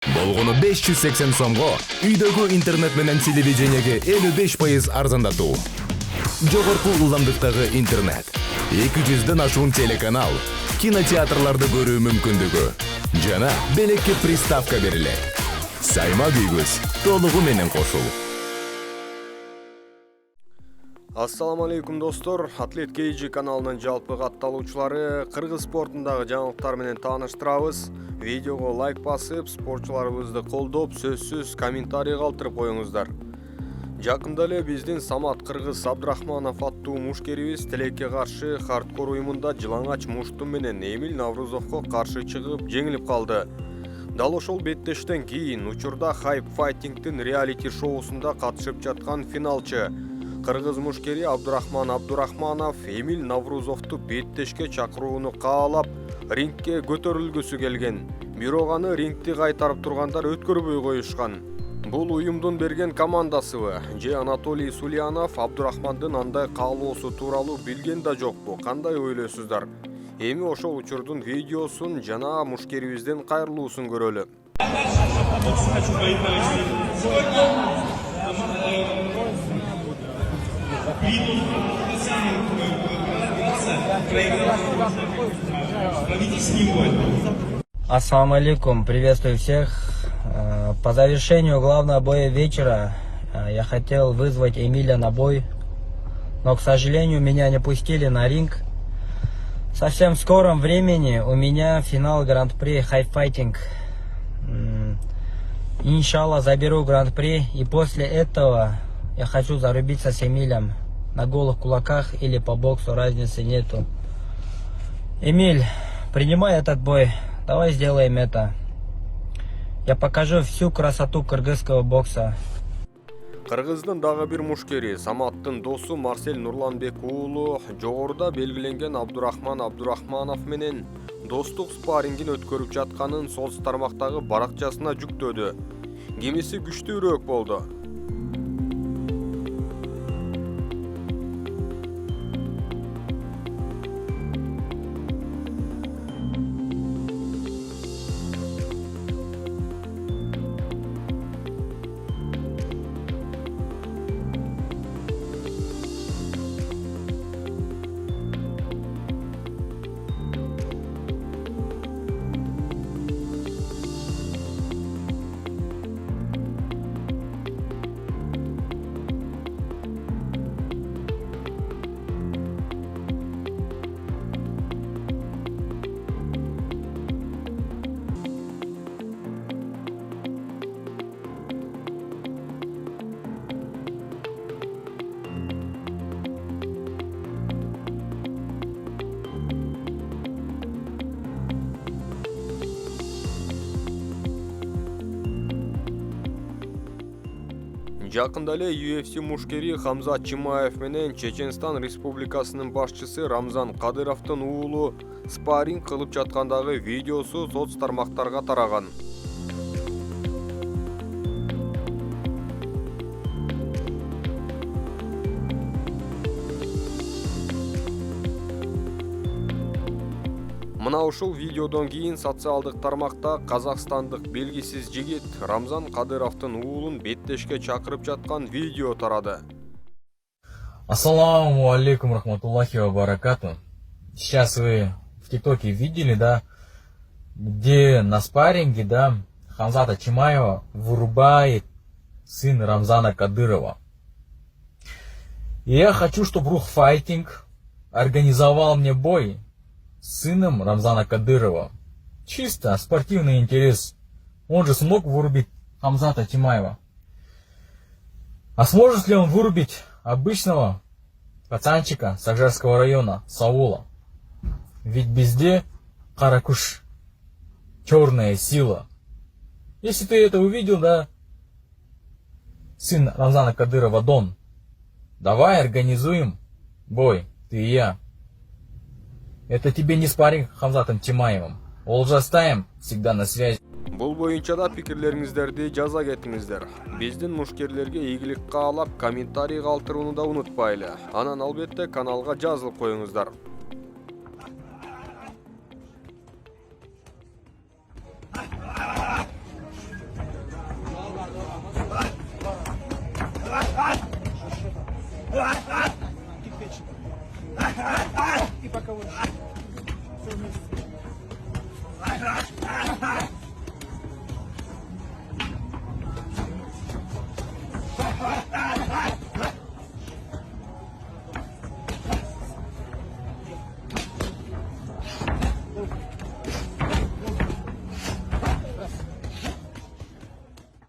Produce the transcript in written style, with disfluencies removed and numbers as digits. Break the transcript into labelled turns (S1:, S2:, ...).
S1: Болгону 580 сомго үйдөгү интернет менен телевидениеге 55% арзандатуу. Жогорку ылдамдыктагы интернет, 200ден ашуун телеканал, кинотеатрларды көрүү мүмкүндүгү жана белекке приставка берилет. Сайма күйгүз толугу менен кошул.
S2: Ассаламу алейкум достор, Атлет KG каналынын жалпы катталуучулары кыргыз спортундагы жаңылыктар менен тааныштырабыз. Видеого лайк басып, спортчуларыбызды колдоп, сөзсүз комментарий калтырып коюңуздар. Жакында эле биздин Самат Кыргыз Абдрахманов аттуу мушкерибиз тилекке каршы хардкор уюмунда жылаңач мушту менен Эмиль Наврузовго каршы чыгып жеңилип калды. Дал ошол беттештен кийин учурда Hype Fighting'дин реалити шоусунда катышып жаткан финалчы кыргыз мушкери Абдурахман Абдурахманов Эмиль Наврузовду беттешке чакырууну каалап, рингке көтөрүлгүсү келген. Бирок аны рингти кайтарып тургандар өткөрбөй коюшкан. Бул уюмдун берген командасыбы же Анатолий Сулянов Абдурахмандын андай каалоосу тууралуу билген да жокпу? Кандай ойлойсуздар? Эми ошол учурдун видеосун жана мушкерибизден кайрылуусун көрөлү.
S3: Ассаламу алейкум, приветствую всех. По завершению главного боя вечера я хотел вызвать Эмиля на бой, но, к сожалению, меня не пустили на ринг. В совсем скором времени у меня финал Гран-при Hype Fighting. Иншаллах заберу Гран-при, и после этого я хочу зарубиться с Эмилем на голых кулаках или по боксу, разницы нету. Эмиль, принимай этот бой, давай сделаем это. Я покажу всю красоту кыргызского бокса.
S2: Кыргыздын дагы бир мушкери Саматтын досу Марсель Нурланбек уулу жогоруда белгиленген Абдурахман Абдурахманов менен достук спаррингин өткөрүп жатканын соц тармактагы баракчасына жүктөдү. Кимиси күчтүүрөөк болду. Жакында эле UFC мушкери Хамзат Чимаев менен Чеченстан Республикасынын башчысы Рамзан Кадыровдун уулу спарринг кылып жаткандагы видеосу соц тармактарга тараган. Мына ушул видеодон кийин социалдык тармакта казакстандык белгисиз жигит Рамзан Кадыровдун уулун беттешке чакырып жаткан видео тарады.
S4: Ассаламу алейкум рахматуллахи ва баракату. Сейчас вы в ТикТоке видели, да, где на спарринге, да, Хамзата Чимаева вырубает сын Рамзана Кадырова. И я хочу, чтобы Рух Файтинг организовал мне бой с сыном Рамзана Кадырова. Чисто спортивный интерес. Он же смог вырубить Хамзата Чимаева. А сможет ли он вырубить обычного пацанчика с Акжарского района, Саула? Ведь везде Каракуш, черная сила. Если ты это увидел, да, сын Рамзана Кадырова, Дон, давай организуем бой, ты и я. Это тебе не спарринг Хамзатом Чимаевым. Олжастайм всегда на связи.
S2: Бул боюнча да пикирлериңиздерди жаза кетиңиздер. Биздин мушкерлерге ийгилик каалап, комментарий калтырууну да унутпайлы. Анан албетте каналга жазылып коюңуздар.
S5: И боковой. Все вместе.